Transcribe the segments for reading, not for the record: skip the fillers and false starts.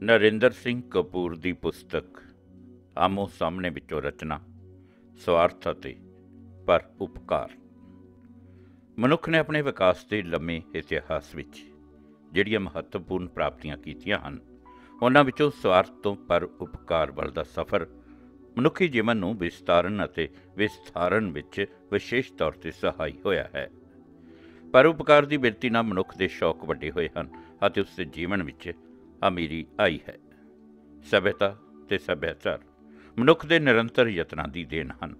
ਨਰਿੰਦਰ ਸਿੰਘ ਕਪੂਰ ਦੀ ਪੁਸਤਕ ਆਮੋ ਸਾਹਮਣੇ ਵਿੱਚੋਂ ਰਚਨਾ ਸਵਾਰਥ ਅਤੇ ਪਰ ਉਪਕਾਰ। ਮਨੁੱਖ ਨੇ ਆਪਣੇ ਵਿਕਾਸ ਦੇ ਲੰਮੇ ਇਤਿਹਾਸ ਵਿੱਚ ਜਿਹੜੀਆਂ ਮਹੱਤਵਪੂਰਨ ਪ੍ਰਾਪਤੀਆਂ ਕੀਤੀਆਂ ਹਨ, ਉਹਨਾਂ ਵਿੱਚੋਂ ਸਵਾਰਥ ਤੋਂ ਪਰ ਉਪਕਾਰ ਵੱਲ ਦਾ ਸਫ਼ਰ ਮਨੁੱਖੀ ਜੀਵਨ ਨੂੰ ਵਿਸਤਾਰਨ ਅਤੇ ਵਿਸਥਾਰਨ ਵਿੱਚ ਵਿਸ਼ੇਸ਼ ਤੌਰ 'ਤੇ ਸਹਾਈ ਹੋਇਆ ਹੈ। ਪਰ ਉਪਕਾਰ ਦੀ ਬਿਰਤੀ ਨਾਲ ਮਨੁੱਖ ਦੇ ਸ਼ੌਕ ਵੱਡੇ ਹੋਏ ਹਨ ਅਤੇ ਉਸ ਦੇ ਜੀਵਨ ਵਿੱਚ ਅਮੀਰੀ ਆਈ ਹੈ। ਸਭਿਅਤਾ ਤੇ ਸੱਭਿਆਚਾਰ ਮਨੁੱਖ ਦੇ ਨਿਰੰਤਰ ਯਤਨਾਂ ਦੀ ਦੇਣ ਹਨ।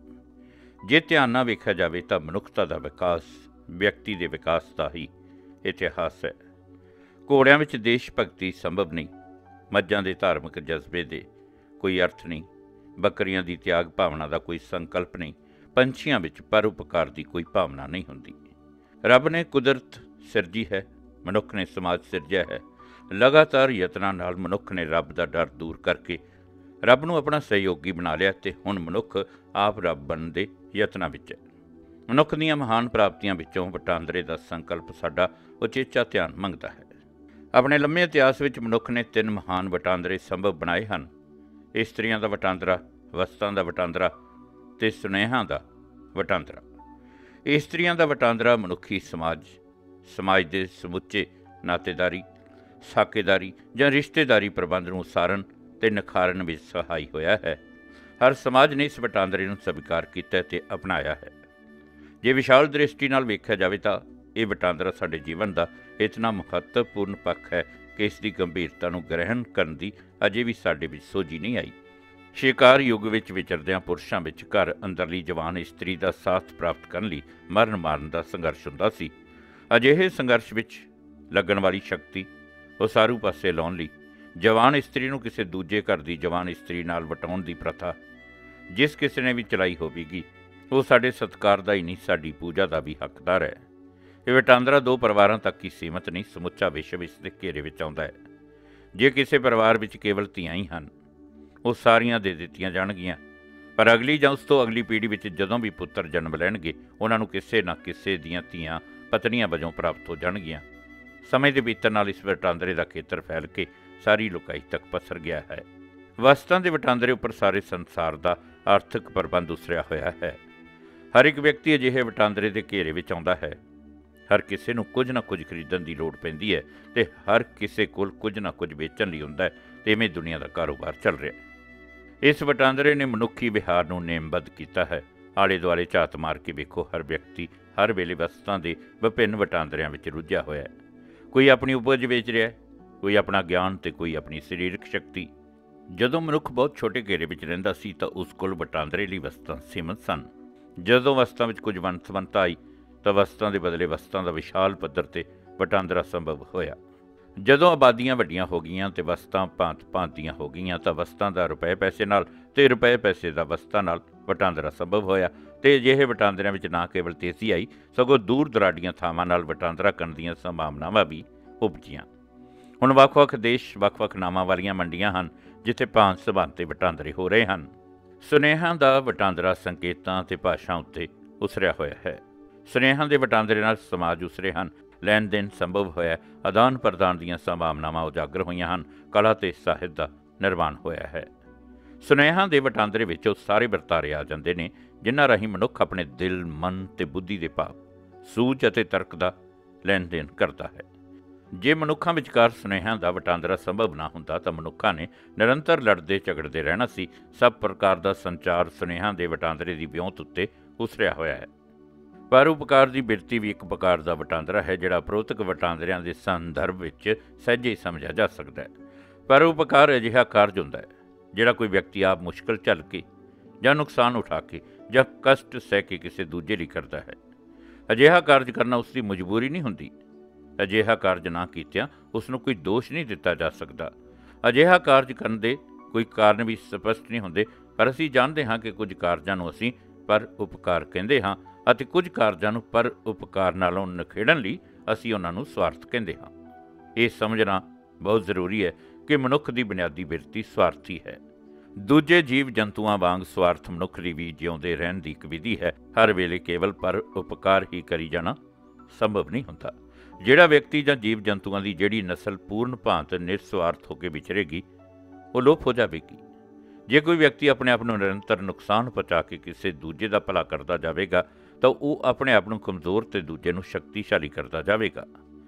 ਜੇ ਧਿਆਨ ਨਾਲ ਵੇਖਿਆ ਜਾਵੇ ਤਾਂ ਮਨੁੱਖਤਾ ਦਾ ਵਿਕਾਸ ਵਿਅਕਤੀ ਦੇ ਵਿਕਾਸ ਦਾ ਹੀ ਇਤਿਹਾਸ ਹੈ। ਘੋੜਿਆਂ ਵਿੱਚ ਦੇਸ਼ ਭਗਤੀ ਸੰਭਵ ਨਹੀਂ, ਮੱਝਾਂ ਦੇ ਧਾਰਮਿਕ ਜਜ਼ਬੇ ਦੇ ਕੋਈ ਅਰਥ ਨਹੀਂ, ਬੱਕਰੀਆਂ ਦੀ ਤਿਆਗ ਭਾਵਨਾ ਦਾ ਕੋਈ ਸੰਕਲਪ ਨਹੀਂ, ਪੰਛੀਆਂ ਵਿੱਚ ਪਰਉਪਕਾਰ ਦੀ ਕੋਈ ਭਾਵਨਾ ਨਹੀਂ ਹੁੰਦੀ। ਰੱਬ ਨੇ ਕੁਦਰਤ ਸਿਰਜੀ ਹੈ, ਮਨੁੱਖ ਨੇ ਸਮਾਜ ਸਿਰਜਿਆ ਹੈ। ਲਗਾਤਾਰ ਯਤਨਾਂ ਨਾਲ ਮਨੁੱਖ ਨੇ ਰੱਬ ਦਾ ਡਰ ਦੂਰ ਕਰਕੇ ਰੱਬ ਨੂੰ ਆਪਣਾ ਸਹਿਯੋਗੀ ਬਣਾ ਲਿਆ ਅਤੇ ਹੁਣ ਮਨੁੱਖ ਆਪ ਰੱਬ ਬਣਨ ਦੇ ਯਤਨਾਂ ਵਿੱਚ ਹੈ। ਮਨੁੱਖ ਦੀਆਂ ਮਹਾਨ ਪ੍ਰਾਪਤੀਆਂ ਵਿੱਚੋਂ ਵਟਾਂਦਰੇ ਦਾ ਸੰਕਲਪ ਸਾਡਾ ਉਚੇਚਾ ਧਿਆਨ ਮੰਗਦਾ ਹੈ। ਆਪਣੇ ਲੰਮੇ ਇਤਿਹਾਸ ਵਿੱਚ ਮਨੁੱਖ ਨੇ 3 ਮਹਾਨ ਵਟਾਂਦਰੇ ਸੰਭਵ ਬਣਾਏ ਹਨ: ਇਸਤਰੀਆਂ ਦਾ ਵਟਾਂਦਰਾ, ਵਸਤਾਂ ਦਾ ਵਟਾਂਦਰਾ ਅਤੇ ਸੁਨੇਹਾਂ ਦਾ ਵਟਾਂਦਰਾ। ਇਸਤਰੀਆਂ ਦਾ ਵਟਾਂਦਰਾ ਮਨੁੱਖੀ ਸਮਾਜ ਦੇ ਸਮੁੱਚੇ ਨਾਤੇਦਾਰੀ, ਸਾਕੇਦਾਰੀ ਜਾਂ ਰਿਸ਼ਤੇਦਾਰੀ ਪ੍ਰਬੰਧ ਨੂੰ ਉਸਾਰਨ ਅਤੇ ਨਿਖਾਰਨ ਵਿੱਚ ਸਹਾਈ ਹੋਇਆ ਹੈ। ਹਰ ਸਮਾਜ ਨੇ ਇਸ ਵਟਾਂਦਰੇ ਨੂੰ ਸਵੀਕਾਰ ਕੀਤਾ ਅਤੇ ਅਪਣਾਇਆ ਹੈ। ਜੇ ਵਿਸ਼ਾਲ ਦ੍ਰਿਸ਼ਟੀ ਨਾਲ ਵੇਖਿਆ ਜਾਵੇ ਤਾਂ ਇਹ ਵਟਾਂਦਰਾ ਸਾਡੇ ਜੀਵਨ ਦਾ ਇਤਨਾ ਮਹੱਤਵਪੂਰਨ ਪੱਖ ਹੈ ਕਿ ਇਸ ਦੀ ਗੰਭੀਰਤਾ ਨੂੰ ਗ੍ਰਹਿਣ ਕਰਨ ਦੀ ਅਜੇ ਵੀ ਸਾਡੇ ਵਿੱਚ ਸੋਝੀ ਨਹੀਂ ਆਈ। ਸ਼ਿਕਾਰ ਯੁੱਗ ਵਿੱਚ ਵਿਚਰਦਿਆਂ ਪੁਰਸ਼ਾਂ ਵਿੱਚ ਘਰ ਅੰਦਰਲੀ ਜਵਾਨ ਇਸਤਰੀ ਦਾ ਸਾਥ ਪ੍ਰਾਪਤ ਕਰਨ ਲਈ ਮਰਨ ਮਾਰਨ ਦਾ ਸੰਘਰਸ਼ ਹੁੰਦਾ ਸੀ। ਅਜਿਹੇ ਸੰਘਰਸ਼ ਵਿੱਚ ਲੱਗਣ ਵਾਲੀ ਸ਼ਕਤੀ ਉਸਾਰੂ ਪਾਸੇ ਲਾਉਣ ਲਈ ਜਵਾਨ ਇਸਤਰੀ ਨੂੰ ਕਿਸੇ ਦੂਜੇ ਘਰ ਦੀ ਜਵਾਨ ਇਸਤਰੀ ਨਾਲ ਵਟਾਉਣ ਦੀ ਪ੍ਰਥਾ ਜਿਸ ਕਿਸੇ ਨੇ ਵੀ ਚਲਾਈ ਹੋਵੇਗੀ, ਉਹ ਸਾਡੇ ਸਤਿਕਾਰ ਦਾ ਹੀ ਨਹੀਂ, ਸਾਡੀ ਪੂਜਾ ਦਾ ਵੀ ਹੱਕਦਾਰ ਹੈ। ਇਹ ਵਟਾਂਦਰਾ 2 ਪਰਿਵਾਰਾਂ ਤੱਕ ਹੀ ਸੀਮਤ ਨਹੀਂ, ਸਮੁੱਚਾ ਵਿਸ਼ਵ ਇਸ ਦੇ ਘੇਰੇ ਵਿੱਚ ਆਉਂਦਾ ਹੈ। ਜੇ ਕਿਸੇ ਪਰਿਵਾਰ ਵਿੱਚ ਕੇਵਲ ਧੀਆਂ ਹੀ ਹਨ, ਉਹ ਸਾਰੀਆਂ ਦੇ ਦਿੱਤੀਆਂ ਜਾਣਗੀਆਂ, ਪਰ ਅਗਲੀ ਜਾਂ ਉਸ ਤੋਂ ਅਗਲੀ ਪੀੜ੍ਹੀ ਵਿੱਚ ਜਦੋਂ ਵੀ ਪੁੱਤਰ ਜਨਮ ਲੈਣਗੇ, ਉਹਨਾਂ ਨੂੰ ਕਿਸੇ ਨਾ ਕਿਸੇ ਦੀਆਂ ਧੀਆਂ ਪਤਨੀਆਂ ਵਜੋਂ ਪ੍ਰਾਪਤ ਹੋ ਜਾਣਗੀਆਂ। ਸਮੇਂ ਦੇ ਬੀਤਣ ਨਾਲ ਇਸ ਵਟਾਂਦਰੇ ਦਾ ਖੇਤਰ ਫੈਲ ਕੇ ਸਾਰੀ ਲੁਕਾਈ ਤੱਕ ਪਸਰ ਗਿਆ ਹੈ। ਵਸਤਾਂ ਦੇ ਵਟਾਂਦਰੇ ਉੱਪਰ ਸਾਰੇ ਸੰਸਾਰ ਦਾ ਆਰਥਿਕ ਪ੍ਰਬੰਧ ਉਸਰਿਆ ਹੋਇਆ ਹੈ। ਹਰ ਇੱਕ ਵਿਅਕਤੀ ਅਜਿਹੇ ਵਟਾਂਦਰੇ ਦੇ ਘੇਰੇ ਵਿੱਚ ਆਉਂਦਾ ਹੈ। ਹਰ ਕਿਸੇ ਨੂੰ ਕੁਝ ਨਾ ਕੁਝ ਖਰੀਦਣ ਦੀ ਲੋੜ ਪੈਂਦੀ ਹੈ ਅਤੇ ਹਰ ਕਿਸੇ ਕੋਲ ਕੁਝ ਨਾ ਕੁਝ ਵੇਚਣ ਲਈ ਹੁੰਦਾ ਹੈ, ਅਤੇ ਇਵੇਂ ਦੁਨੀਆ ਦਾ ਕਾਰੋਬਾਰ ਚੱਲ ਰਿਹਾ ਹੈ। ਇਸ ਵਟਾਂਦਰੇ ਨੇ ਮਨੁੱਖੀ ਵਿਹਾਰ ਨੂੰ ਨੇਮਬੱਧ ਕੀਤਾ ਹੈ। ਆਲੇ ਦੁਆਲੇ ਝਾਤ ਮਾਰ ਕੇ ਵੇਖੋ, ਹਰ ਵਿਅਕਤੀ ਹਰ ਵੇਲੇ ਵਸਤਾਂ ਦੇ ਵਿਭਿੰਨ ਵਟਾਂਦਰਿਆਂ ਵਿੱਚ ਰੁੱਝਿਆ ਹੋਇਆ ਹੈ। ਕੋਈ ਆਪਣੀ ਉਪਜ ਵੇਚ ਰਿਹਾ ਹੈ, ਕੋਈ ਆਪਣਾ ਗਿਆਨ ਅਤੇ ਕੋਈ ਆਪਣੀ ਸਰੀਰਕ ਸ਼ਕਤੀ। ਜਦੋਂ ਮਨੁੱਖ ਬਹੁਤ ਛੋਟੇ ਘੇਰੇ ਵਿੱਚ ਰਹਿੰਦਾ ਸੀ ਤਾਂ ਉਸ ਕੋਲ ਵਟਾਂਦਰੇ ਲਈ ਵਸਤਾਂ ਸੀਮਤ ਸਨ। ਜਦੋਂ ਵਸਤਾਂ ਵਿੱਚ ਕੁਝ ਵੰਨ-ਸੁਵੰਨਤਾ ਆਈ ਤਾਂ ਵਸਤਾਂ ਦੇ ਬਦਲੇ ਵਸਤਾਂ ਦਾ ਵਿਸ਼ਾਲ ਪੱਧਰ 'ਤੇ ਵਟਾਂਦਰਾ ਸੰਭਵ ਹੋਇਆ। ਜਦੋਂ ਆਬਾਦੀਆਂ ਵੱਡੀਆਂ ਹੋ ਗਈਆਂ ਅਤੇ ਵਸਤਾਂ ਭਾਂਤ-ਭਾਂਤ ਦੀਆਂ ਹੋ ਗਈਆਂ ਤਾਂ ਵਸਤਾਂ ਦਾ ਰੁਪਏ ਪੈਸੇ ਨਾਲ ਅਤੇ ਰੁਪਏ ਪੈਸੇ ਦਾ ਵਸਤਾਂ ਨਾਲ ਵਟਾਂਦਰਾ ਸੰਭਵ ਹੋਇਆ। ਅਤੇ ਅਜਿਹੇ ਵਟਾਂਦਰਿਆਂ ਵਿੱਚ ਨਾ ਕੇਵਲ ਤੇਜ਼ੀ ਆਈ, ਸਗੋਂ ਦੂਰ ਦਰਾਡੀਆਂ ਥਾਵਾਂ ਨਾਲ ਵਟਾਂਦਰਾ ਕਰਨ ਦੀਆਂ ਸੰਭਾਵਨਾਵਾਂ ਵੀ ਉਪਜੀਆਂ। ਹੁਣ ਵੱਖ-ਵੱਖ ਦੇਸ਼, ਵੱਖ-ਵੱਖ ਨਾਮਾਂ ਵਾਲੀਆਂ ਮੰਡੀਆਂ ਹਨ ਜਿੱਥੇ ਭਾਂਤ-ਸੁਭਾਂਤ ਦੇ ਵਟਾਂਦਰੇ ਹੋ ਰਹੇ ਹਨ। ਸੁਨੇਹਾਂ ਦਾ ਵਟਾਂਦਰਾ ਸੰਕੇਤਾਂ ਅਤੇ ਭਾਸ਼ਾ ਉੱਤੇ ਉਸਰਿਆ ਹੋਇਆ ਹੈ। ਸੁਨੇਹਾਂ ਦੇ ਵਟਾਂਦਰੇ ਨਾਲ ਸਮਾਜ ਉਸਰੇ ਹਨ, ਲੈਣ ਦੇਣ ਸੰਭਵ ਹੋਇਆ, ਆਦਾਨ ਪ੍ਰਦਾਨ ਦੀਆਂ ਸੰਭਾਵਨਾਵਾਂ ਉਜਾਗਰ ਹੋਈਆਂ ਹਨ, ਕਲਾ ਅਤੇ ਸਾਹਿਤ ਦਾ ਨਿਰਮਾਣ ਹੋਇਆ ਹੈ। ਸੁਨੇਹਾਂ ਦੇ ਵਟਾਂਦਰੇ ਵਿੱਚ ਉਹ ਸਾਰੇ ਵਰਤਾਰੇ ਆ ਜਾਂਦੇ ਨੇ ਜਿਨ੍ਹਾਂ ਰਾਹੀਂ ਮਨੁੱਖ ਆਪਣੇ ਦਿਲ, ਮਨ ਅਤੇ ਬੁੱਧੀ ਦੇ ਭਾਵ, ਸੂਝ ਅਤੇ ਤਰਕ ਦਾ ਲੈਣ ਦੇਣ ਕਰਦਾ ਹੈ। ਜੇ ਮਨੁੱਖਾਂ ਵਿਚਕਾਰ ਸੁਨੇਹਾਂ ਦਾ ਵਟਾਂਦਰਾ ਸੰਭਵ ਨਾ ਹੁੰਦਾ ਤਾਂ ਮਨੁੱਖਾਂ ਨੇ ਨਿਰੰਤਰ ਲੜਦੇ ਝਗੜਦੇ ਰਹਿਣਾ ਸੀ। ਸਭ ਪ੍ਰਕਾਰ ਦਾ ਸੰਚਾਰ ਸੁਨੇਹਾਂ ਦੇ ਵਟਾਂਦਰੇ ਦੀ ਵਿਉਂਤ ਉੱਤੇ ਉਸਰਿਆ ਹੋਇਆ ਹੈ। ਪਰ ਉਪਕਾਰ ਦੀ ਬਿਰਤੀ ਵੀ ਇੱਕ ਪ੍ਰਕਾਰ ਦਾ ਵਟਾਂਦਰਾ ਹੈ ਜਿਹੜਾ ਉਪਰੋਕਤ ਵਟਾਂਦਰਿਆਂ ਦੇ ਸੰਦਰਭ ਵਿੱਚ ਸਹਿਜੇ ਹੀ ਸਮਝਿਆ ਜਾ ਸਕਦਾ ਹੈ। ਪਰ ਉਪਕਾਰ ਅਜਿਹਾ ਕਾਰਜ ਹੁੰਦਾ ਹੈ ਜਿਹੜਾ ਕੋਈ ਵਿਅਕਤੀ ਆਪ ਮੁਸ਼ਕਲ ਝੱਲ ਕੇ ਜਾਂ ਨੁਕਸਾਨ ਉਠਾ ਕੇ ਜਾਂ ਕਸ਼ਟ ਸਹਿ ਕੇ ਕਿਸੇ ਦੂਜੇ ਲਈ ਕਰਦਾ ਹੈ। ਅਜਿਹਾ ਕਾਰਜ ਕਰਨਾ ਉਸ ਦੀ ਮਜਬੂਰੀ ਨਹੀਂ ਹੁੰਦੀ। ਅਜਿਹਾ ਕਾਰਜ ਨਾ ਕੀਤਿਆਂ ਉਸ ਨੂੰ ਕੋਈ ਦੋਸ਼ ਨਹੀਂ ਦਿੱਤਾ ਜਾ ਸਕਦਾ। ਅਜਿਹਾ ਕਾਰਜ ਕਰਨ ਦੇ ਕੋਈ ਕਾਰਨ ਵੀ ਸਪਸ਼ਟ ਨਹੀਂ ਹੁੰਦੇ, ਪਰ ਅਸੀਂ ਜਾਣਦੇ ਹਾਂ ਕਿ ਕੁਝ ਕਾਰਜਾਂ ਨੂੰ ਅਸੀਂ ਪਰ ਉਪਕਾਰ ਕਹਿੰਦੇ ਹਾਂ ਅਤੇ ਕੁਝ ਕਾਰਜਾਂ ਨੂੰ ਪਰ ਉਪਕਾਰ ਨਾਲੋਂ ਨਿਖੇੜਨ ਲਈ ਅਸੀਂ ਉਹਨਾਂ ਨੂੰ ਸਵਾਰਥ ਕਹਿੰਦੇ ਹਾਂ। ਇਹ ਸਮਝਣਾ ਬਹੁਤ ਜ਼ਰੂਰੀ ਹੈ ਕਿ ਮਨੁੱਖ ਦੀ ਬੁਨਿਆਦੀ ਬਿਰਤੀ ਸਵਾਰਥੀ ਹੈ। ਦੂਜੇ ਜੀਵ ਜੰਤੂਆਂ ਵਾਂਗ ਸਵਾਰਥ ਮਨੁੱਖ ਲਈ ਵੀ ਜਿਉਂਦੇ ਰਹਿਣ ਦੀ ਇੱਕ ਵਿਧੀ ਹੈ। ਹਰ ਵੇਲੇ ਕੇਵਲ ਪਰ ਉਪਕਾਰ ਹੀ ਕਰੀ ਜਾਣਾ ਸੰਭਵ ਨਹੀਂ ਹੁੰਦਾ। ਜਿਹੜਾ ਵਿਅਕਤੀ ਜਾਂ ਜੀਵ ਜੰਤੂਆਂ ਦੀ ਜਿਹੜੀ ਨਸਲ ਪੂਰਨ ਭਾਂਤ ਨਿਰਸਵਾਰਥ ਹੋ ਕੇ ਵਿਚਰੇਗੀ ਉਹ ਲੋਪ ਹੋ ਜਾਵੇਗੀ। ਜੇ ਕੋਈ ਵਿਅਕਤੀ ਆਪਣੇ ਆਪ ਨੂੰ ਨਿਰੰਤਰ ਨੁਕਸਾਨ ਪਹੁੰਚਾ ਕੇ ਕਿਸੇ ਦੂਜੇ ਦਾ ਭਲਾ ਕਰਦਾ ਜਾਵੇਗਾ ਤਾਂ ਉਹ ਆਪਣੇ ਆਪ ਨੂੰ ਕਮਜ਼ੋਰ ਤੇ ਦੂਜੇ ਨੂੰ ਸ਼ਕਤੀਸ਼ਾਲੀ ਕਰਦਾ ਜਾਵੇਗਾ।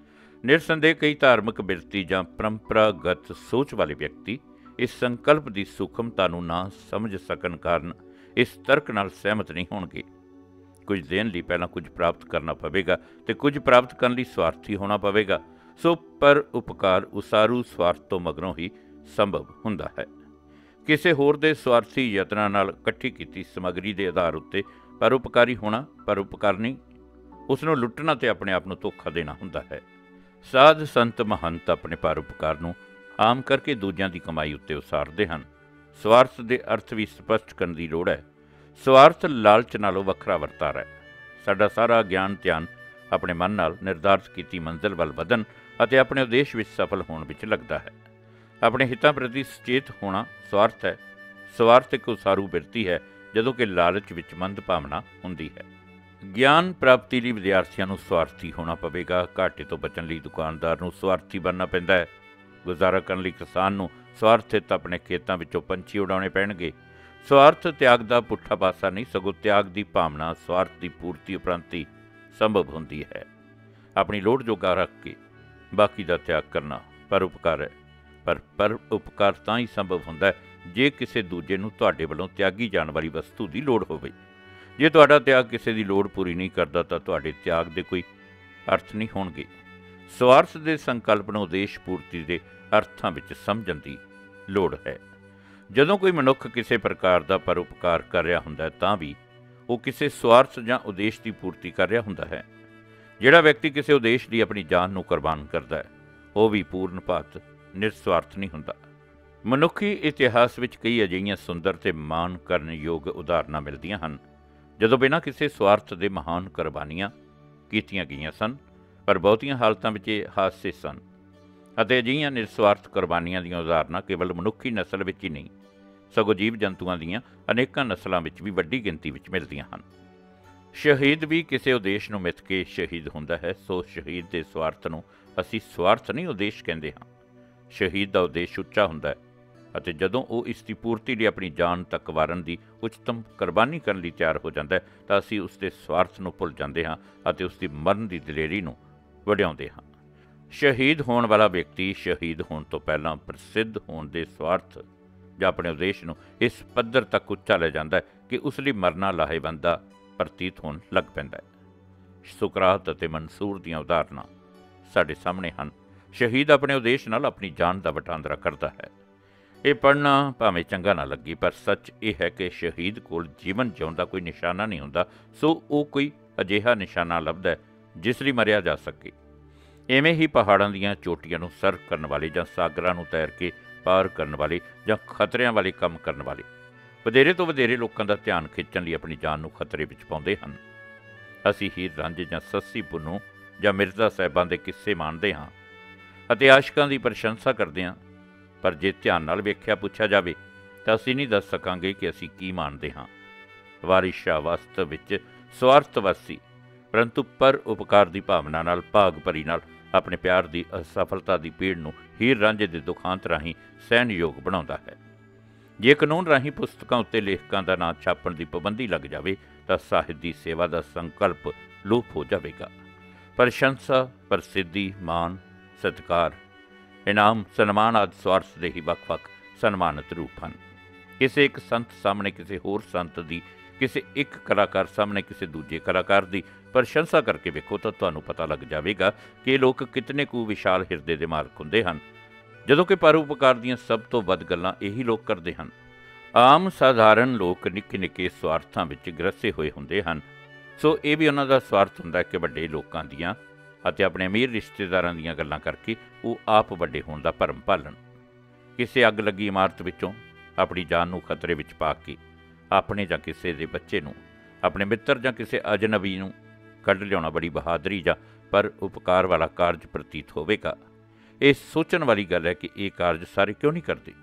ਨਿਰਸੰਦੇਹ ਕਈ ਧਾਰਮਿਕ ਬਿਰਤੀ ਜਾਂ ਪਰੰਪਰਾਗਤ ਸੋਚ ਵਾਲੇ ਵਿਅਕਤੀ ਇਸ ਸੰਕਲਪ ਦੀ ਸੂਖਮਤਾ ਨੂੰ ਨਾ ਸਮਝ ਸਕਣ ਕਾਰਨ ਇਸ ਤਰਕ ਨਾਲ ਸਹਿਮਤ ਨਹੀਂ ਹੋਣਗੇ। ਕੁਝ ਦੇਣ ਲਈ ਪਹਿਲਾਂ ਕੁਝ ਪ੍ਰਾਪਤ ਕਰਨਾ ਪਵੇਗਾ ਤੇ ਕੁਝ ਪ੍ਰਾਪਤ ਕਰਨ ਲਈ ਸਵਾਰਥੀ ਹੋਣਾ ਪਵੇਗਾ। ਸੋ ਪਰ ਉਪਕਾਰ ਉਸਾਰੂ ਸਵਾਰਥ ਤੋਂ ਮਗਰੋਂ ਹੀ ਸੰਭਵ ਹੁੰਦਾ ਹੈ। ਕਿਸੇ ਹੋਰ ਦੇ ਸਵਾਰਥੀ ਯਤਨਾਂ ਨਾਲ ਇਕੱਠੀ ਕੀਤੀ ਸਮੱਗਰੀ ਦੇ ਆਧਾਰ ਉੱਤੇ ਪਰਉਪਕਾਰੀ ਹੋਣਾ ਪਰਉਪਕਾਰ ਨਹੀਂ, ਉਸ ਨੂੰ ਲੁੱਟਣਾ ਤੇ ਆਪਣੇ ਆਪ ਨੂੰ ਧੋਖਾ ਦੇਣਾ ਹੁੰਦਾ ਹੈ। ਸਾਧ ਸੰਤ ਮਹੰਤ ਆਪਣੇ ਪਰਉਪਕਾਰ ਨੂੰ ਆਮ ਕਰਕੇ ਦੂਜਿਆਂ ਦੀ ਕਮਾਈ ਉੱਤੇ ਉਸਾਰਦੇ ਹਨ। ਸਵਾਰਥ ਦੇ ਅਰਥ ਵੀ ਸਪਸ਼ਟ ਕਰਨ ਦੀ ਲੋੜ ਹੈ। ਸਵਾਰਥ ਲਾਲਚ ਨਾਲੋਂ ਵੱਖਰਾ ਵਰਤਾਰਾ ਹੈ। ਸਾਡਾ ਸਾਰਾ ਗਿਆਨ ਧਿਆਨ ਆਪਣੇ ਮਨ ਨਾਲ ਨਿਰਧਾਰਤ ਕੀਤੀ ਮੰਜ਼ਿਲ ਵੱਲ ਵਧਣ ਅਤੇ ਆਪਣੇ ਉਦੇਸ਼ ਵਿੱਚ ਸਫਲ ਹੋਣ ਵਿੱਚ ਲੱਗਦਾ ਹੈ। ਆਪਣੇ ਹਿੱਤਾਂ ਪ੍ਰਤੀ ਸੁਚੇਤ ਹੋਣਾ ਸਵਾਰਥ ਹੈ। ਸਵਾਰਥ ਇੱਕ ਉਸਾਰੂ ਬਿਰਤੀ ਹੈ, ਜਦੋਂ ਕਿ ਲਾਲਚ ਵਿੱਚ ਮੰਦ ਭਾਵਨਾ ਹੁੰਦੀ ਹੈ। ਗਿਆਨ ਪ੍ਰਾਪਤੀ ਲਈ ਵਿਦਿਆਰਥੀਆਂ ਨੂੰ ਸਵਾਰਥੀ ਹੋਣਾ ਪਵੇਗਾ। ਘਾਟੇ ਤੋਂ ਬਚਣ ਲਈ ਦੁਕਾਨਦਾਰ ਨੂੰ ਸਵਾਰਥੀ ਬਣਨਾ ਪੈਂਦਾ ਹੈ। ਗੁਜ਼ਾਰਾ ਕਰਨ ਲਈ ਕਿਸਾਨ ਨੂੰ ਸਵਾਰਥਿਤ ਆਪਣੇ ਖੇਤਾਂ ਵਿੱਚੋਂ ਪੰਛੀ ਉਡਾਉਣੇ ਪੈਣਗੇ। ਸਵਾਰਥ ਤਿਆਗ ਦਾ ਪੁੱਠਾ ਪਾਸਾ ਨਹੀਂ, ਸਗੋਂ ਤਿਆਗ ਦੀ ਭਾਵਨਾ ਸਵਾਰਥ ਦੀ ਪੂਰਤੀ ਉਪਰੰਤ ਹੀ ਸੰਭਵ ਹੁੰਦੀ ਹੈ। ਆਪਣੀ ਲੋੜ ਜੋਗਾ ਰੱਖ ਕੇ ਬਾਕੀ ਦਾ ਤਿਆਗ ਕਰਨਾ ਪਰਉਪਕਾਰ ਹੈ। ਪਰ ਉਪਕਾਰ ਤਾਂ ਹੀ ਸੰਭਵ ਹੁੰਦਾ ਹੈ ਜੇ ਕਿਸੇ ਦੂਜੇ ਨੂੰ ਤੁਹਾਡੇ ਵੱਲੋਂ ਤਿਆਗੀ ਜਾਣ ਵਾਲੀ ਵਸਤੂ ਦੀ ਲੋੜ ਹੋਵੇ। ਜੇ ਤੁਹਾਡਾ ਤਿਆਗ ਕਿਸੇ ਦੀ ਲੋੜ ਪੂਰੀ ਨਹੀਂ ਕਰਦਾ ਤਾਂ ਤੁਹਾਡੇ ਤਿਆਗ ਦੇ ਕੋਈ ਅਰਥ ਨਹੀਂ ਹੋਣਗੇ। ਸਵਾਰਥ ਦੇ ਸੰਕਲਪ ਨੂੰ ਉਦੇਸ਼ ਪੂਰਤੀ ਦੇ ਅਰਥਾਂ ਵਿੱਚ ਸਮਝਣ ਦੀ ਲੋੜ ਹੈ। ਜਦੋਂ ਕੋਈ ਮਨੁੱਖ ਕਿਸੇ ਪ੍ਰਕਾਰ ਦਾ ਪਰਉਪਕਾਰ ਕਰ ਰਿਹਾ ਹੁੰਦਾ ਹੈ ਤਾਂ ਵੀ ਉਹ ਕਿਸੇ ਸਵਾਰਥ ਜਾਂ ਉਦੇਸ਼ ਦੀ ਪੂਰਤੀ ਕਰ ਰਿਹਾ ਹੁੰਦਾ ਹੈ। ਜਿਹੜਾ ਵਿਅਕਤੀ ਕਿਸੇ ਉਦੇਸ਼ ਲਈ ਆਪਣੀ ਜਾਨ ਨੂੰ ਕੁਰਬਾਨ ਕਰਦਾ ਹੈ ਉਹ ਵੀ ਪੂਰਨ ਭਾਤ ਨਿਰਸਵਾਰਥ ਨਹੀਂ ਹੁੰਦਾ। ਮਨੁੱਖੀ ਇਤਿਹਾਸ ਵਿੱਚ ਕਈ ਅਜਿਹੀਆਂ ਸੁੰਦਰ ਤੇ ਮਾਣ ਕਰਨ ਯੋਗ ਉਦਾਹਰਨਾਂ ਮਿਲਦੀਆਂ ਹਨ ਜਦੋਂ ਬਿਨਾਂ ਕਿਸੇ ਸਵਾਰਥ ਦੇ ਮਹਾਨ ਕੁਰਬਾਨੀਆਂ ਕੀਤੀਆਂ ਗਈਆਂ ਸਨ, ਪਰ ਬਹੁਤੀਆਂ ਹਾਲਤਾਂ ਵਿੱਚ ਇਹ ਹਾਦਸੇ ਸਨ। ਅਤੇ ਅਜਿਹੀਆਂ ਨਿਰਸਵਾਰਥ ਕੁਰਬਾਨੀਆਂ ਦੀਆਂ ਉਦਾਹਰਨਾਂ ਕੇਵਲ ਮਨੁੱਖੀ ਨਸਲ ਵਿੱਚ ਹੀ ਨਹੀਂ, ਸਗੋਂ ਜੀਵ ਜੰਤੂਆਂ ਦੀਆਂ ਅਨੇਕਾਂ ਨਸਲਾਂ ਵਿੱਚ ਵੀ ਵੱਡੀ ਗਿਣਤੀ ਵਿੱਚ ਮਿਲਦੀਆਂ ਹਨ। ਸ਼ਹੀਦ ਵੀ ਕਿਸੇ ਉਦੇਸ਼ ਨੂੰ ਮਿੱਥ ਕੇ ਸ਼ਹੀਦ ਹੁੰਦਾ ਹੈ। ਸੋ ਸ਼ਹੀਦ ਦੇ ਸਵਾਰਥ ਨੂੰ ਅਸੀਂ ਸਵਾਰਥ ਨਹੀਂ ਉਦੇਸ਼ ਕਹਿੰਦੇ ਹਾਂ। ਸ਼ਹੀਦ ਦਾ ਉਦੇਸ਼ ਉੱਚਾ ਹੁੰਦਾ ਹੈ ਅਤੇ ਜਦੋਂ ਉਹ ਇਸ ਦੀ ਪੂਰਤੀ ਲਈ ਆਪਣੀ ਜਾਨ ਤੱਕ ਵਾਰਨ ਦੀ ਉੱਚਤਮ ਕੁਰਬਾਨੀ ਕਰਨ ਲਈ ਤਿਆਰ ਹੋ ਜਾਂਦਾ ਹੈ ਤਾਂ ਅਸੀਂ ਉਸ ਦੇ ਸਵਾਰਥ ਨੂੰ ਭੁੱਲ ਜਾਂਦੇ ਹਾਂ ਅਤੇ ਉਸ ਦੀ ਮਰਨ ਦੀ ਦਲੇਰੀ ਨੂੰ ਵਡਿਆਉਂਦੇ ਹਾਂ। ਸ਼ਹੀਦ ਹੋਣ ਵਾਲਾ ਵਿਅਕਤੀ ਸ਼ਹੀਦ ਹੋਣ ਤੋਂ ਪਹਿਲਾਂ ਪ੍ਰਸਿੱਧ ਹੋਣ ਦੇ ਸਵਾਰਥ ਜਾਂ ਆਪਣੇ ਉਦੇਸ਼ ਨੂੰ ਇਸ ਪੱਧਰ ਤੱਕ ਉੱਚਾ ਲੈ ਜਾਂਦਾ ਹੈ ਕਿ ਉਸ ਲਈ ਮਰਨਾ ਲਾਹੇਵੰਦ ਦਾ ਪ੍ਰਤੀਤ ਹੋਣ ਲੱਗ ਪੈਂਦਾ ਹੈ। ਸੁਕਰਾਤ ਅਤੇ ਮਨਸੂਰ ਦੀਆਂ ਉਦਾਹਰਨਾਂ ਸਾਡੇ ਸਾਹਮਣੇ ਹਨ। ਸ਼ਹੀਦ ਆਪਣੇ ਉਦੇਸ਼ ਨਾਲ ਆਪਣੀ ਜਾਨ ਦਾ ਵਟਾਂਦਰਾ ਕਰਦਾ ਹੈ। ਇਹ ਪੜ੍ਹਨਾ ਭਾਵੇਂ ਚੰਗਾ ਨਾ ਲੱਗੇ, ਪਰ ਸੱਚ ਇਹ ਹੈ ਕਿ ਸ਼ਹੀਦ ਕੋਲ ਜੀਵਨ ਜਿਉਣ ਦਾ ਕੋਈ ਨਿਸ਼ਾਨਾ ਨਹੀਂ ਹੁੰਦਾ। ਸੋ ਉਹ ਕੋਈ ਅਜਿਹਾ ਨਿਸ਼ਾਨਾ ਲੱਭਦਾ ਹੈ ਜਿਸ ਲਈ ਮਰਿਆ ਜਾ ਸਕੇ। ਇਵੇਂ ਹੀ ਪਹਾੜਾਂ ਦੀਆਂ ਚੋਟੀਆਂ ਨੂੰ ਸਰ ਕਰਨ ਵਾਲੇ ਜਾਂ ਸਾਗਰਾਂ ਨੂੰ ਤੈਰ ਕੇ ਪਾਰ ਕਰਨ ਵਾਲੇ ਜਾਂ ਖਤਰਿਆਂ ਵਾਲੇ ਕੰਮ ਕਰਨ ਵਾਲੇ ਵਧੇਰੇ ਤੋਂ ਵਧੇਰੇ ਲੋਕਾਂ ਦਾ ਧਿਆਨ ਖਿੱਚਣ ਲਈ ਆਪਣੀ ਜਾਨ ਨੂੰ ਖਤਰੇ ਵਿੱਚ ਪਾਉਂਦੇ ਹਨ। ਅਸੀਂ ਹੀਰ ਰਾਂਝੇ ਜਾਂ ਸੱਸੀ ਪੁੰਨੂ ਜਾਂ ਮਿਰਜ਼ਾ ਸਾਹਿਬਾਂ ਦੇ ਕਿੱਸੇ ਮਾਣਦੇ ਹਾਂ ਅਤੇ ਆਸ਼ਕਾਂ ਦੀ ਪ੍ਰਸ਼ੰਸਾ ਕਰਦੇ ਹਾਂ, ਪਰ ਜੇ ਧਿਆਨ ਨਾਲ ਵੇਖਿਆ ਪੁੱਛਿਆ ਜਾਵੇ ਤਾਂ ਅਸੀਂ ਨਹੀਂ ਦੱਸ ਸਕਾਂਗੇ ਕਿ ਅਸੀਂ ਕੀ ਮਾਣਦੇ ਹਾਂ। ਵਾਰਿਸ ਸ਼ਾਹ ਵਾਸਤਵ ਵਿੱਚ ਸਵਾਰਥਵਾਸੀ ਪਰੰਤੂ ਪਰ ਉਪਕਾਰ ਦੀ ਭਾਵਨਾ ਨਾਲ ਭਾਗ ਭਰੀ ਨਾਲ ਆਪਣੇ ਪਿਆਰ ਦੀ ਅਸਫਲਤਾ ਦੀ ਪੀੜ ਨੂੰ ਹੀਰ ਰਾਂਝੇ ਦੇ ਦੁਖਾਂਤ ਰਾਹੀਂ ਸਹਿਣਯੋਗ ਬਣਾਉਂਦਾ ਹੈ। ਜੇ ਕਾਨੂੰਨ ਰਾਹੀਂ ਪੁਸਤਕਾਂ ਉੱਤੇ ਲੇਖਕਾਂ ਦਾ ਨਾਂ ਛਾਪਣ ਦੀ ਪਾਬੰਦੀ ਲੱਗ ਜਾਵੇ ਤਾਂ ਸਾਹਿਤ ਦੀ ਸੇਵਾ ਦਾ ਸੰਕਲਪ ਲੋਪ ਹੋ ਜਾਵੇਗਾ। ਪ੍ਰਸ਼ੰਸਾ, ਪ੍ਰਸਿੱਧੀ, ਮਾਣ, ਸਤਿਕਾਰ, ਇਨਾਮ, ਸਨਮਾਨ ਆਦਿ ਸਵਾਰਥ ਦੇ ਹੀ ਵੱਖ-ਵੱਖ ਸਨਮਾਨਿਤ ਰੂਪ ਹਨ। ਕਿਸੇ ਇੱਕ ਸੰਤ ਸਾਹਮਣੇ ਕਿਸੇ ਹੋਰ ਸੰਤ ਦੀ, ਕਿਸੇ ਇੱਕ ਕਲਾਕਾਰ ਸਾਹਮਣੇ ਕਿਸੇ ਦੂਜੇ ਕਲਾਕਾਰ ਦੀ ਪ੍ਰਸ਼ੰਸਾ ਕਰਕੇ ਵੇਖੋ ਤਾਂ ਤੁਹਾਨੂੰ ਪਤਾ ਲੱਗ ਜਾਵੇਗਾ ਕਿ ਇਹ ਲੋਕ ਕਿਤਨੇ ਕੁ ਵਿਸ਼ਾਲ ਹਿਰਦੇ ਦੇ ਮਾਲਕ ਹੁੰਦੇ ਹਨ, ਜਦੋਂ ਕਿ ਪਰਉਪਕਾਰ ਦੀਆਂ ਸਭ ਤੋਂ ਵੱਧ ਗੱਲਾਂ ਇਹੀ ਲੋਕ ਕਰਦੇ ਹਨ। ਆਮ ਸਾਧਾਰਨ ਲੋਕ ਨਿੱਕੇ ਨਿੱਕੇ ਸਵਾਰਥਾਂ ਵਿੱਚ ਗ੍ਰਸੇ ਹੋਏ ਹੁੰਦੇ ਹਨ। ਸੋ ਇਹ ਵੀ ਉਹਨਾਂ ਦਾ ਸਵਾਰਥ ਹੁੰਦਾ ਕਿ ਵੱਡੇ ਲੋਕਾਂ ਦੀਆਂ ਅਤੇ ਆਪਣੇ ਅਮੀਰ ਰਿਸ਼ਤੇਦਾਰਾਂ ਦੀਆਂ ਗੱਲਾਂ ਕਰਕੇ ਉਹ ਆਪ ਵੱਡੇ ਹੋਣ ਦਾ ਭਰਮ ਭਾਲਣ। ਕਿਸੇ ਅੱਗ ਲੱਗੀ ਇਮਾਰਤ ਵਿੱਚੋਂ ਆਪਣੀ ਜਾਨ ਨੂੰ ਖਤਰੇ ਵਿੱਚ ਪਾ ਕੇ ਆਪਣੇ ਜਾਂ ਕਿਸੇ ਦੇ ਬੱਚੇ ਨੂੰ, ਆਪਣੇ ਮਿੱਤਰ ਜਾਂ ਕਿਸੇ ਅਜਨਬੀ ਨੂੰ ਕੱਢ ਲਿਆਉਣਾ ਬੜੀ ਬਹਾਦਰੀ ਜਾਂ ਪਰ ਉਪਕਾਰ ਵਾਲਾ ਕਾਰਜ ਪ੍ਰਤੀਤ ਹੋਵੇਗਾ। ਇਹ ਸੋਚਣ ਵਾਲੀ ਗੱਲ ਹੈ ਕਿ ਇਹ ਕਾਰਜ ਸਾਰੇ ਕਿਉਂ ਨਹੀਂ ਕਰਦੇ।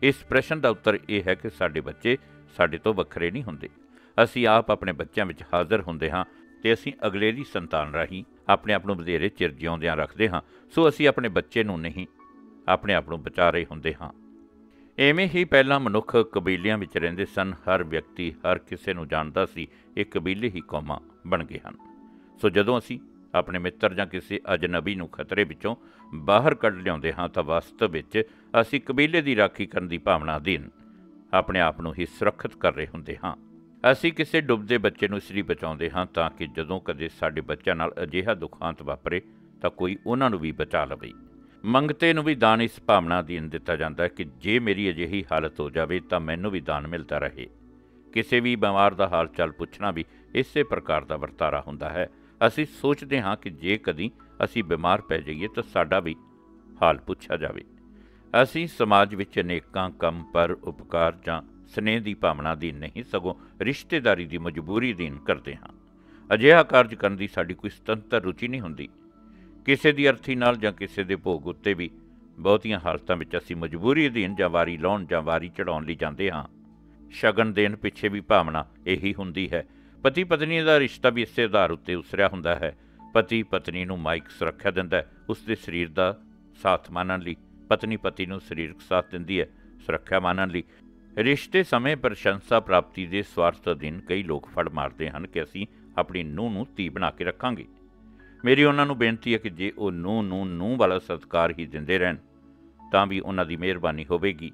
ਇਸ ਪ੍ਰਸ਼ਨ ਦਾ ਉੱਤਰ ਇਹ ਹੈ ਕਿ ਸਾਡੇ ਬੱਚੇ ਸਾਡੇ ਤੋਂ ਵੱਖਰੇ ਨਹੀਂ ਹੁੰਦੇ। ਅਸੀਂ ਆਪ ਆਪਣੇ ਬੱਚਿਆਂ ਵਿੱਚ ਹਾਜ਼ਰ ਹੁੰਦੇ ਹਾਂ ਤੇ ਅਸੀਂ ਅਗਲੇ ਦੀ ਸੰਤਾਨ ਰਾਹੀਂ ਆਪਣੇ ਆਪ ਨੂੰ ਵਧੇਰੇ ਚਿਰ ਜਿਉਂਦਿਆਂ ਰੱਖਦੇ ਹਾਂ, ਸੋ ਅਸੀਂ ਆਪਣੇ ਬੱਚੇ ਨੂੰ ਨਹੀਂ, ਆਪਣੇ ਆਪ ਨੂੰ ਬਚਾ ਰਹੇ ਹੁੰਦੇ ਹਾਂ। ਇਵੇਂ ਹੀ ਪਹਿਲਾਂ ਮਨੁੱਖ ਕਬੀਲਿਆਂ ਵਿੱਚ ਰਹਿੰਦੇ ਸਨ। ਹਰ ਵਿਅਕਤੀ ਹਰ ਕਿਸੇ ਨੂੰ ਜਾਣਦਾ ਸੀ। ਇਹ ਕਬੀਲੇ ਹੀ ਕੌਮਾਂ ਬਣ ਗਏ ਹਨ। ਸੋ ਜਦੋਂ ਅਸੀਂ ਆਪਣੇ ਮਿੱਤਰ ਜਾਂ ਕਿਸੇ ਅਜਨਬੀ ਨੂੰ ਖਤਰੇ ਵਿੱਚੋਂ ਬਾਹਰ ਕੱਢ ਲਿਆਉਂਦੇ ਹਾਂ ਤਾਂ ਵਾਸਤਵ ਵਿੱਚ ਅਸੀਂ ਕਬੀਲੇ ਦੀ ਰਾਖੀ ਕਰਨ ਦੀ ਭਾਵਨਾ ਅਧੀਨ ਆਪਣੇ ਆਪ ਨੂੰ ਹੀ ਸੁਰੱਖਿਅਤ ਕਰ ਰਹੇ ਹੁੰਦੇ ਹਾਂ। ਅਸੀਂ ਕਿਸੇ ਡੁੱਬਦੇ ਬੱਚੇ ਨੂੰ ਇਸ ਲਈ ਬਚਾਉਂਦੇ ਹਾਂ ਤਾਂ ਕਿ ਜਦੋਂ ਕਦੇ ਸਾਡੇ ਬੱਚਿਆਂ ਨਾਲ ਅਜਿਹਾ ਦੁਖਾਂਤ ਵਾਪਰੇ ਤਾਂ ਕੋਈ ਉਹਨਾਂ ਨੂੰ ਵੀ ਬਚਾ ਲਵੇ। ਮੰਗਤੇ ਨੂੰ ਵੀ ਦਾਨ ਇਸ ਭਾਵਨਾ ਅਧੀਨ ਦਿੱਤਾ ਜਾਂਦਾ ਹੈ ਕਿ ਜੇ ਮੇਰੀ ਅਜਿਹੀ ਹਾਲਤ ਹੋ ਜਾਵੇ ਤਾਂ ਮੈਨੂੰ ਵੀ ਦਾਨ ਮਿਲਦਾ ਰਹੇ। ਕਿਸੇ ਵੀ ਬਿਮਾਰ ਦਾ ਹਾਲ ਚਾਲ ਪੁੱਛਣਾ ਵੀ ਇਸੇ ਪ੍ਰਕਾਰ ਦਾ ਵਰਤਾਰਾ ਹੁੰਦਾ ਹੈ। ਅਸੀਂ ਸੋਚਦੇ ਹਾਂ ਕਿ ਜੇ ਕਦੀ ਅਸੀਂ ਬਿਮਾਰ ਪੈ ਜਾਈਏ ਤਾਂ ਸਾਡਾ ਵੀ ਹਾਲ ਪੁੱਛਿਆ ਜਾਵੇ। ਅਸੀਂ ਸਮਾਜ ਵਿੱਚ ਅਨੇਕਾਂ ਕੰਮ ਪਰ ਉਪਕਾਰ ਜਾਂ ਸਨੇਹ ਦੀ ਭਾਵਨਾ ਅਧੀਨ ਨਹੀਂ, ਸਗੋਂ ਰਿਸ਼ਤੇਦਾਰੀ ਦੀ ਮਜਬੂਰੀ ਅਧੀਨ ਕਰਦੇ ਹਾਂ। ਅਜਿਹਾ ਕਾਰਜ ਕਰਨ ਦੀ ਸਾਡੀ ਕੋਈ ਸੁਤੰਤਰ ਰੁਚੀ ਨਹੀਂ ਹੁੰਦੀ। ਕਿਸੇ ਦੀ ਅਰਥੀ ਨਾਲ ਜਾਂ ਕਿਸੇ ਦੇ ਭੋਗ ਉੱਤੇ ਵੀ ਬਹੁਤੀਆਂ ਹਾਲਤਾਂ ਵਿੱਚ ਅਸੀਂ ਮਜਬੂਰੀ ਅਧੀਨ ਜਾਂ ਵਾਰੀ ਲਾਉਣ ਜਾਂ ਵਾਰੀ ਚੜ੍ਹਾਉਣ ਲਈ ਜਾਂਦੇ ਹਾਂ। ਸ਼ਗਨ ਦੇਣ ਪਿੱਛੇ ਵੀ ਭਾਵਨਾ ਇਹੀ ਹੁੰਦੀ ਹੈ। ਪਤੀ ਪਤਨੀ ਦਾ ਰਿਸ਼ਤਾ ਵੀ ਇਸੇ ਆਧਾਰ ਉੱਤੇ ਉਸਰਿਆ ਹੁੰਦਾ ਹੈ। ਪਤੀ ਪਤਨੀ ਨੂੰ ਮਾਇਕ ਸੁਰੱਖਿਆ ਦਿੰਦਾ ਹੈ, ਉਸ ਦੇ ਸਰੀਰ ਦਾ ਸਾਥ ਮਾਨਣ ਲਈ। ਪਤਨੀ ਪਤੀ ਨੂੰ ਸਰੀਰਕ ਸਾਥ ਦਿੰਦੀ ਹੈ, ਸੁਰੱਖਿਆ ਮਾਨਣ ਲਈ। ਰਿਸ਼ਤੇ ਸਮੇਂ ਪ੍ਰਸ਼ੰਸਾ ਪ੍ਰਾਪਤੀ ਦੇ ਸਵਾਰਥ ਅਧੀਨ ਕਈ ਲੋਕ ਫੜ ਮਾਰਦੇ ਹਨ ਕਿ ਅਸੀਂ ਆਪਣੀ ਨੂੰਹ ਨੂੰ ਧੀ ਬਣਾ ਕੇ ਰੱਖਾਂਗੇ। ਮੇਰੀ ਉਹਨਾਂ ਨੂੰ ਬੇਨਤੀ ਹੈ ਕਿ ਜੇ ਉਹ ਨੂੰਹ ਵਾਲਾ ਸਤਿਕਾਰ ਹੀ ਦਿੰਦੇ ਰਹਿਣ ਤਾਂ ਵੀ ਉਹਨਾਂ ਦੀ ਮਿਹਰਬਾਨੀ ਹੋਵੇਗੀ।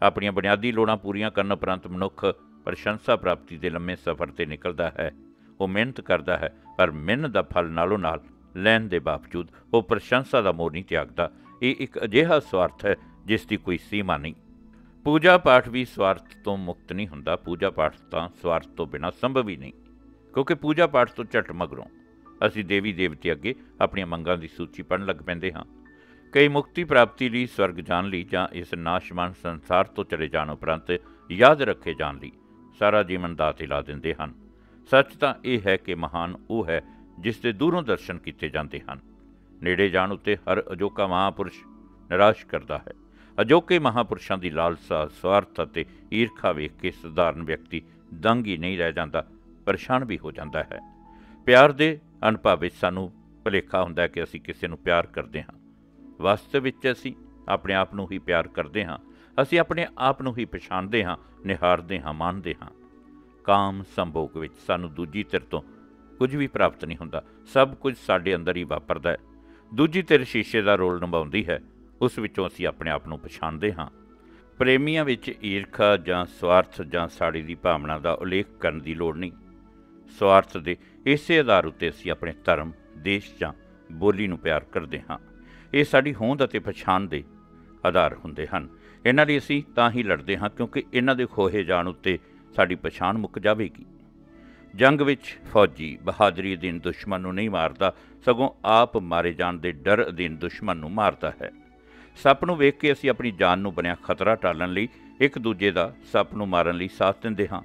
ਆਪਣੀਆਂ ਬੁਨਿਆਦੀ ਲੋੜਾਂ ਪੂਰੀਆਂ ਕਰਨ ਉਪਰੰਤ ਮਨੁੱਖ ਪ੍ਰਸ਼ੰਸਾ ਪ੍ਰਾਪਤੀ ਦੇ ਲੰਮੇ ਸਫ਼ਰ 'ਤੇ ਨਿਕਲਦਾ ਹੈ। ਉਹ ਮਿਹਨਤ ਕਰਦਾ ਹੈ, ਪਰ ਮਿਹਨਤ ਦਾ ਫਲ ਨਾਲੋਂ ਨਾਲ ਲੈਣ ਦੇ ਬਾਵਜੂਦ ਉਹ ਪ੍ਰਸ਼ੰਸਾ ਦਾ ਮੋਹ ਨਹੀਂ ਤਿਆਗਦਾ। ਇਹ ਇੱਕ ਅਜਿਹਾ ਸਵਾਰਥ ਹੈ ਜਿਸ ਦੀ ਕੋਈ ਸੀਮਾ ਨਹੀਂ। ਪੂਜਾ ਪਾਠ ਵੀ ਸਵਾਰਥ ਤੋਂ ਮੁਕਤ ਨਹੀਂ ਹੁੰਦਾ। ਪੂਜਾ ਪਾਠ ਤਾਂ ਸਵਾਰਥ ਤੋਂ ਬਿਨਾਂ ਸੰਭਵ ਹੀ ਨਹੀਂ, ਕਿਉਂਕਿ ਪੂਜਾ ਪਾਠ ਤੋਂ ਝੱਟ ਮਗਰੋਂ ਅਸੀਂ ਦੇਵੀ ਦੇਵਤੇ ਅੱਗੇ ਆਪਣੀਆਂ ਮੰਗਾਂ ਦੀ ਸੂਚੀ ਪੜ੍ਹਨ ਲੱਗ ਪੈਂਦੇ ਹਾਂ। ਕਈ ਮੁਕਤੀ ਪ੍ਰਾਪਤੀ ਲਈ, ਸਵਰਗ ਜਾਣ ਲਈ ਜਾਂ ਇਸ ਨਾਸ਼ਮਾਨ ਸੰਸਾਰ ਤੋਂ ਚਲੇ ਜਾਣ ਉਪਰੰਤ ਯਾਦ ਰੱਖੇ ਜਾਣ ਲਈ ਸਾਰਾ ਜੀਵਨ ਦਾਅ 'ਤੇ ਲਾ ਦਿੰਦੇ ਹਨ। ਸੱਚ ਤਾਂ ਇਹ ਹੈ ਕਿ ਮਹਾਨ ਉਹ ਹੈ ਜਿਸ ਦੇ ਦੂਰੋਂ ਦਰਸ਼ਨ ਕੀਤੇ ਜਾਂਦੇ ਹਨ। ਨੇੜੇ ਜਾਣ ਉੱਤੇ ਹਰ ਅਜੋਕਾ ਮਹਾਂਪੁਰਸ਼ ਨਿਰਾਸ਼ ਕਰਦਾ ਹੈ। ਅਜੋਕੇ ਮਹਾਂਪੁਰਸ਼ਾਂ ਦੀ ਲਾਲਸਾ, ਸਵਾਰਥ ਅਤੇ ਈਰਖਾ ਵੇਖ ਕੇ ਸਧਾਰਨ ਵਿਅਕਤੀ ਦੰਗ ਹੀ ਨਹੀਂ ਰਹਿ ਜਾਂਦਾ, ਪਰੇਸ਼ਾਨ ਵੀ ਹੋ ਜਾਂਦਾ ਹੈ। ਪਿਆਰ ਦੇ ਅਨੁਭਵ ਵਿੱਚ ਸਾਨੂੰ ਭੁਲੇਖਾ ਹੁੰਦਾ ਹੈ ਕਿ ਅਸੀਂ ਕਿਸੇ ਨੂੰ ਪਿਆਰ ਕਰਦੇ ਹਾਂ। ਵਾਸਤਵ ਵਿੱਚ ਅਸੀਂ ਆਪਣੇ ਆਪ ਨੂੰ ਹੀ ਪਿਆਰ ਕਰਦੇ ਹਾਂ। ਅਸੀਂ ਆਪਣੇ ਆਪ ਨੂੰ ਹੀ ਪਛਾਣਦੇ ਹਾਂ, ਨਿਹਾਰਦੇ ਹਾਂ, ਮਾਣਦੇ ਹਾਂ। ਕਾਮ ਸੰਭੋਗ ਵਿੱਚ ਸਾਨੂੰ ਦੂਜੀ ਧਿਰ ਤੋਂ ਕੁਝ ਵੀ ਪ੍ਰਾਪਤ ਨਹੀਂ ਹੁੰਦਾ। ਸਭ ਕੁਝ ਸਾਡੇ ਅੰਦਰ ਹੀ ਵਾਪਰਦਾ ਹੈ। ਦੂਜੀ ਧਿਰ ਸ਼ੀਸ਼ੇ ਦਾ ਰੋਲ ਨਿਭਾਉਂਦੀ ਹੈ, ਉਸ ਵਿੱਚੋਂ ਅਸੀਂ ਆਪਣੇ ਆਪ ਨੂੰ ਪਛਾਣਦੇ ਹਾਂ। ਪ੍ਰੇਮੀਆਂ ਵਿੱਚ ਈਰਖਾ ਜਾਂ ਸਵਾਰਥ ਜਾਂ ਸਾੜੀ ਦੀ ਭਾਵਨਾ ਦਾ ਉਲੇਖ ਕਰਨ ਦੀ ਲੋੜ ਨਹੀਂ। ਸਵਾਰਥ ਦੇ ਇਸੇ ਆਧਾਰ ਉੱਤੇ ਅਸੀਂ ਆਪਣੇ ਧਰਮ, ਦੇਸ਼ ਜਾਂ ਬੋਲੀ ਨੂੰ ਪਿਆਰ ਕਰਦੇ ਹਾਂ। ਇਹ ਸਾਡੀ ਹੋਂਦ ਅਤੇ ਪਛਾਣ ਦੇ ਆਧਾਰ ਹੁੰਦੇ ਹਨ। ਇਹਨਾਂ ਲਈ ਅਸੀਂ ਤਾਂ ਹੀ ਲੜਦੇ ਹਾਂ ਕਿਉਂਕਿ ਇਹਨਾਂ ਦੇ ਖੋਹੇ ਜਾਣ ਉੱਤੇ ਸਾਡੀ ਪਛਾਣ ਮੁੱਕ ਜਾਵੇਗੀ। ਜੰਗ ਵਿੱਚ ਫੌਜੀ ਬਹਾਦਰੀ ਅਧੀਨ ਦੁਸ਼ਮਣ ਨੂੰ ਨਹੀਂ ਮਾਰਦਾ, ਸਗੋਂ ਆਪ ਮਾਰੇ ਜਾਣ ਦੇ ਡਰ ਅਧੀਨ ਦੁਸ਼ਮਣ ਨੂੰ ਮਾਰਦਾ ਹੈ। ਸੱਪ ਨੂੰ ਵੇਖ ਕੇ ਅਸੀਂ ਆਪਣੀ ਜਾਨ ਨੂੰ ਬਣਿਆ ਖਤਰਾ ਟਾਲਣ ਲਈ ਇੱਕ ਦੂਜੇ ਦਾ ਸੱਪ ਨੂੰ ਮਾਰਨ ਲਈ ਸਾਥ ਦਿੰਦੇ ਹਾਂ।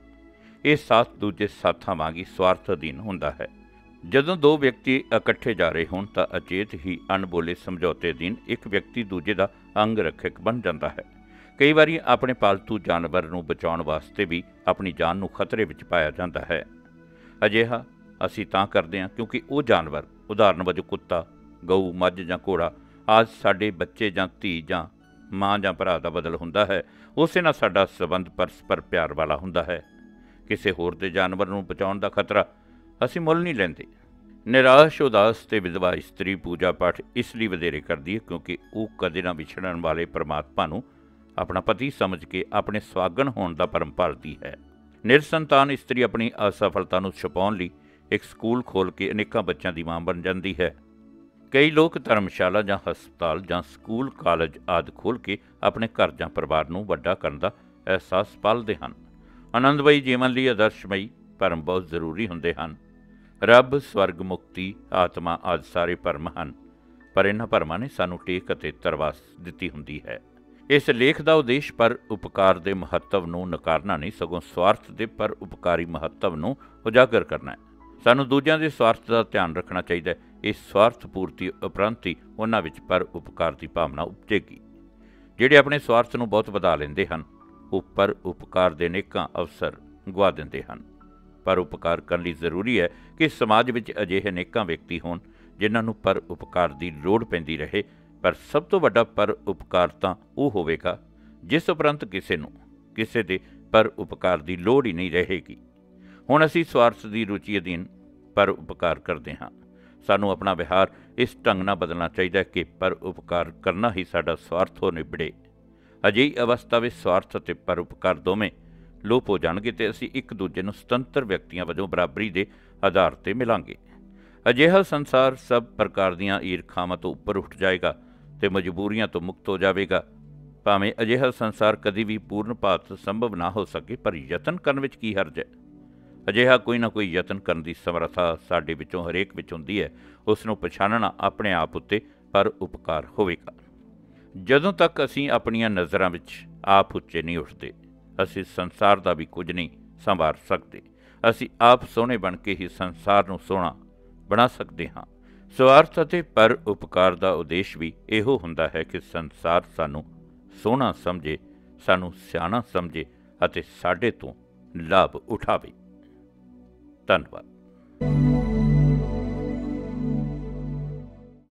ਇਹ ਸਾਥ ਦੂਜੇ ਸਾਥਾਂ ਵਾਂਗ ਹੀ ਸਵਾਰਥ ਅਧੀਨ ਹੁੰਦਾ ਹੈ। ਜਦੋਂ ਦੋ ਵਿਅਕਤੀ ਇਕੱਠੇ ਜਾ ਰਹੇ ਹੋਣ ਤਾਂ ਅਚੇਤ ਹੀ ਅਣਬੋਲੇ ਸਮਝੌਤੇ ਅਧੀਨ ਇੱਕ ਵਿਅਕਤੀ ਦੂਜੇ ਦਾ ਅੰਗ ਰੱਖਿਅਕ ਬਣ ਜਾਂਦਾ ਹੈ। ਕਈ ਵਾਰੀ ਆਪਣੇ ਪਾਲਤੂ ਜਾਨਵਰ ਨੂੰ ਬਚਾਉਣ ਵਾਸਤੇ ਵੀ ਆਪਣੀ ਜਾਨ ਨੂੰ ਖਤਰੇ ਵਿੱਚ ਪਾਇਆ ਜਾਂਦਾ ਹੈ। ਅਜਿਹਾ ਅਸੀਂ ਤਾਂ ਕਰਦੇ ਹਾਂ ਕਿਉਂਕਿ ਉਹ ਜਾਨਵਰ, ਉਦਾਹਰਨ ਵਜੋਂ ਕੁੱਤਾ, ਗਊ, ਮੱਝ ਜਾਂ ਘੋੜਾ ਆਦਿ ਸਾਡੇ ਬੱਚੇ ਜਾਂ ਧੀ ਜਾਂ ਮਾਂ ਜਾਂ ਭਰਾ ਦਾ ਬਦਲ ਹੁੰਦਾ ਹੈ। ਉਸੇ ਨਾਲ ਸਾਡਾ ਸੰਬੰਧ ਪਰਸਪਰ ਪਿਆਰ ਵਾਲਾ ਹੁੰਦਾ ਹੈ। ਕਿਸੇ ਹੋਰ ਦੇ ਜਾਨਵਰ ਨੂੰ ਬਚਾਉਣ ਦਾ ਖਤਰਾ ਅਸੀਂ ਮੁੱਲ ਨਹੀਂ ਲੈਂਦੇ। ਨਿਰਾਸ਼, ਉਦਾਸ ਤੇ ਵਿਧਵਾ ਇਸਤਰੀ ਪੂਜਾ ਪਾਠ ਇਸ ਲਈ ਵਧੇਰੇ ਕਰਦੀ ਹੈ ਕਿਉਂਕਿ ਉਹ ਕਦੇ ਨਾ ਵਿਛੜਨ ਵਾਲੇ ਪਰਮਾਤਮਾ ਨੂੰ ਆਪਣਾ ਪਤੀ ਸਮਝ ਕੇ ਆਪਣੇ ਸੁਹਾਗਣ ਹੋਣ ਦਾ ਭਰਮ ਭਾਲਦੀ ਹੈ। ਨਿਰਸੰਤਾਨ ਇਸਤਰੀ ਆਪਣੀ ਅਸਫਲਤਾ ਨੂੰ ਛੁਪਾਉਣ ਲਈ ਇੱਕ ਸਕੂਲ ਖੋਲ੍ਹ ਕੇ ਅਨੇਕਾਂ ਬੱਚਿਆਂ ਦੀ ਮਾਂ ਬਣ ਜਾਂਦੀ ਹੈ। ਕਈ ਲੋਕ ਧਰਮਸ਼ਾਲਾ ਜਾਂ ਹਸਪਤਾਲ ਜਾਂ ਸਕੂਲ, ਕਾਲਜ ਆਦਿ ਖੋਲ੍ਹ ਕੇ ਆਪਣੇ ਘਰ ਜਾਂ ਪਰਿਵਾਰ ਨੂੰ ਵੱਡਾ ਕਰਨ ਦਾ ਅਹਿਸਾਸ ਪਾਲਦੇ ਹਨ। ਆਨੰਦਮਈ ਜੀਵਨ ਲਈ ਆਦਰਸ਼ਮਈ ਭਰਮ ਬਹੁਤ ਜ਼ਰੂਰੀ ਹੁੰਦੇ ਹਨ। ਰੱਬ, ਸਵਰਗ, ਮੁਕਤੀ, ਆਤਮਾ ਆਦਿ ਸਾਰੇ ਭਰਮ ਹਨ, ਪਰ ਇਹਨਾਂ ਭਰਮਾਂ ਨੇ ਸਾਨੂੰ ਟੇਕ ਅਤੇ ਤਰਵਾਸ ਦਿੱਤੀ ਹੁੰਦੀ ਹੈ। ਇਸ ਲੇਖ ਦਾ ਉਦੇਸ਼ ਪਰ ਉਪਕਾਰ ਦੇ ਮਹੱਤਵ ਨੂੰ ਨਕਾਰਨਾ ਨਹੀਂ, ਸਗੋਂ ਸਵਾਰਥ ਦੇ ਪਰ ਉਪਕਾਰੀ ਮਹੱਤਵ ਨੂੰ ਉਜਾਗਰ ਕਰਨਾ ਹੈ। ਸਾਨੂੰ ਦੂਜਿਆਂ ਦੇ ਸਵਾਰਥ ਦਾ ਧਿਆਨ ਰੱਖਣਾ ਚਾਹੀਦਾ ਹੈ। ਇਸ ਸਵਾਰਥ ਪੂਰਤੀ ਉਪਰੰਤ ਹੀ ਉਹਨਾਂ ਵਿੱਚ ਪਰ ਉਪਕਾਰ ਦੀ ਭਾਵਨਾ ਉਪਜੇਗੀ। ਜਿਹੜੇ ਆਪਣੇ ਸਵਾਰਥ ਨੂੰ ਬਹੁਤ ਵਧਾ ਲੈਂਦੇ ਹਨ, ਉਹ ਪਰ ਉਪਕਾਰ ਦੇ ਅਨੇਕਾਂ ਅਵਸਰ ਗੁਆ ਦਿੰਦੇ ਹਨ। ਪਰ ਉਪਕਾਰ ਕਰਨ ਲਈ ਜ਼ਰੂਰੀ ਹੈ ਕਿ ਸਮਾਜ ਵਿੱਚ ਅਜਿਹੇ ਅਨੇਕਾਂ ਵਿਅਕਤੀ ਹੋਣ ਜਿਨ੍ਹਾਂ ਨੂੰ ਪਰ ਉਪਕਾਰ ਦੀ ਲੋੜ ਪੈਂਦੀ ਰਹੇ, ਪਰ ਸਭ ਤੋਂ ਵੱਡਾ ਪਰ ਉਪਕਾਰ ਤਾਂ ਉਹ ਹੋਵੇਗਾ ਜਿਸ ਉਪਰੰਤ ਕਿਸੇ ਨੂੰ ਕਿਸੇ ਦੇ ਪਰ ਉਪਕਾਰ ਦੀ ਲੋੜ ਹੀ ਨਹੀਂ ਰਹੇਗੀ। ਹੁਣ ਅਸੀਂ ਸਵਾਰਥ ਦੀ ਰੁਚੀ ਅਧੀਨ ਪਰ ਉਪਕਾਰ ਕਰਦੇ ਹਾਂ। ਸਾਨੂੰ ਆਪਣਾ ਵਿਹਾਰ ਇਸ ਢੰਗ ਨਾਲ ਬਦਲਣਾ ਚਾਹੀਦਾ ਕਿ ਪਰ ਉਪਕਾਰ ਕਰਨਾ ਹੀ ਸਾਡਾ ਸਵਾਰਥ ਹੋ ਨਿਬੜੇ। ਅਜਿਹੀ ਅਵਸਥਾ ਵਿੱਚ ਸਵਾਰਥ ਅਤੇ ਪਰ ਉਪਕਾਰ ਦੋਵੇਂ ਲੋਪ ਹੋ ਜਾਣਗੇ ਅਤੇ ਅਸੀਂ ਇੱਕ ਦੂਜੇ ਨੂੰ ਸੁਤੰਤਰ ਵਿਅਕਤੀਆਂ ਵਜੋਂ ਬਰਾਬਰੀ ਦੇ ਆਧਾਰ 'ਤੇ ਮਿਲਾਂਗੇ। ਅਜਿਹਾ ਸੰਸਾਰ ਸਭ ਪ੍ਰਕਾਰ ਦੀਆਂ ਈਰਖਾਵਾਂ ਤੋਂ ਉੱਪਰ ਉੱਠ ਜਾਏਗਾ ਅਤੇ ਮਜਬੂਰੀਆਂ ਤੋਂ ਮੁਕਤ ਹੋ ਜਾਵੇਗਾ। ਭਾਵੇਂ ਅਜਿਹਾ ਸੰਸਾਰ ਕਦੀ ਵੀ ਪੂਰਨ ਭਾਤ ਸੰਭਵ ਨਾ ਹੋ ਸਕੇ, ਪਰ ਯਤਨ ਕਰਨ ਵਿੱਚ ਕੀ ਹਰਜ ਹੈ? ਅਜਿਹਾ ਕੋਈ ਨਾ ਕੋਈ ਯਤਨ ਕਰਨ ਦੀ ਸਮਰੱਥਾ ਸਾਡੇ ਵਿੱਚੋਂ ਹਰੇਕ ਵਿੱਚ ਹੁੰਦੀ ਹੈ। ਉਸ ਨੂੰ ਪਛਾਣਨਾ ਆਪਣੇ ਆਪ ਉੱਤੇ ਪਰ ਉਪਕਾਰ ਹੋਵੇਗਾ। ਜਦੋਂ ਤੱਕ ਅਸੀਂ ਆਪਣੀਆਂ ਨਜ਼ਰਾਂ ਵਿੱਚ ਆਪ ਉੱਚੇ ਨਹੀਂ ਉੱਠਦੇ, ਅਸੀਂ ਸੰਸਾਰ ਦਾ ਵੀ ਕੁਝ ਨਹੀਂ ਸੰਭਾਲ ਸਕਦੇ। ਅਸੀਂ ਆਪ ਸੋਹਣੇ ਬਣ ਕੇ ਹੀ ਸੰਸਾਰ ਨੂੰ ਸੋਹਣਾ ਬਣਾ ਸਕਦੇ ਹਾਂ। ਸਵਾਰਥ ਅਤੇ ਪਰ ਉਪਕਾਰ ਦਾ ਉਦੇਸ਼ ਵੀ ਇਹੋ ਹੁੰਦਾ ਹੈ ਕਿ ਸੰਸਾਰ ਸਾਨੂੰ ਸੋਹਣਾ ਸਮਝੇ, ਸਾਨੂੰ ਸਿਆਣਾ ਸਮਝੇ ਅਤੇ ਸਾਡੇ ਤੋਂ ਲਾਭ ਉਠਾਵੇ। ਧੰਨਵਾਦ।